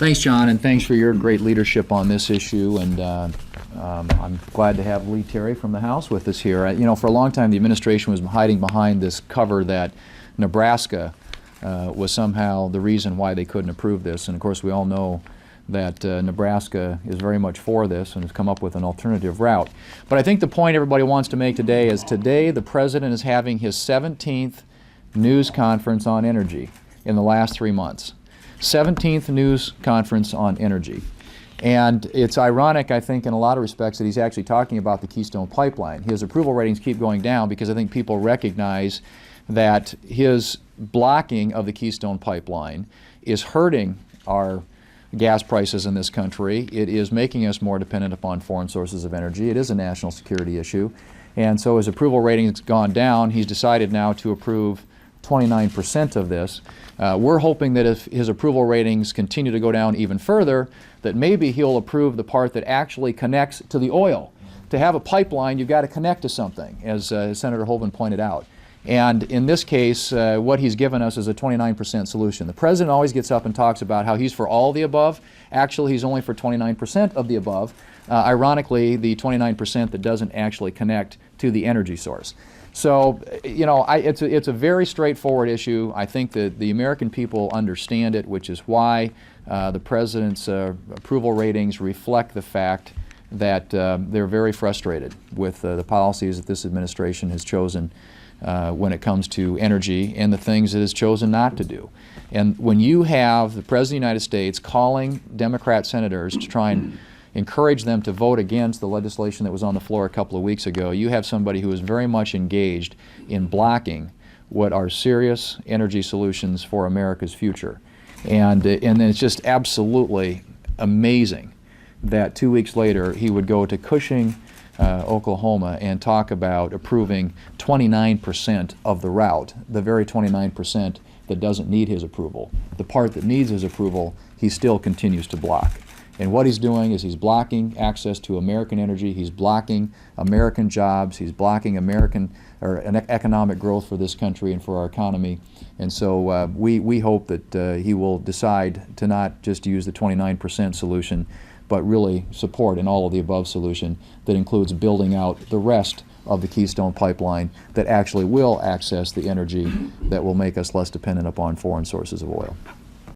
Thanks, John, and thanks for your great leadership on this issue. And I'm glad to have Lee Terry from the House with us here. You know, for a long time, the administration was hiding behind this cover that Nebraska was somehow the reason why they couldn't approve this. And of course, we all know that Nebraska is very much for this and has come up with an alternative route. But I think the point everybody wants to make today is today the President is having his 17th news conference on energy in the last 3 months. 17th news conference on energy. And it's ironic, I think, in a lot of respects that he's actually talking about the Keystone Pipeline. His approval ratings keep going down because I think people recognize that his blocking of the Keystone Pipeline is hurting our gas prices in this country. It is making us more dependent upon foreign sources of energy. It is a national security issue. And so his approval rating has gone down. He's decided now to approve 29% of this. We're hoping that if his approval ratings continue to go down even further, that maybe he'll approve the part that actually connects to the oil. To have a pipeline, you've got to connect to something, as Senator Hoeven pointed out. And in this case, what he's given us is a 29% solution. The President always gets up and talks about how he's for all the above. Actually, he's only for 29% of the above. Ironically, the 29% that doesn't actually connect to the energy source. So, you know, it's a very straightforward issue. I think that the American people understand it, which is why the President's approval ratings reflect the fact that they're very frustrated with the policies that this administration has chosen when it comes to energy and the things it has chosen not to do. And when you have the President of the United States calling Democrat senators to try and encourage them to vote against the legislation that was on the floor a couple of weeks ago, you have somebody who is very much engaged in blocking what are serious energy solutions for America's future. And then it's just absolutely amazing that 2 weeks later he would go to Cushing, Oklahoma, and talk about approving 29% of the route, the very 29% that doesn't need his approval. The part that needs his approval, he still continues to block. And what he's doing is he's blocking access to American energy, he's blocking American jobs, he's blocking American economic growth for this country and for our economy. And so we hope that he will decide to not just use the 29% solution, but really support an all-of-the-above solution that includes building out the rest of the Keystone Pipeline that actually will access the energy that will make us less dependent upon foreign sources of oil.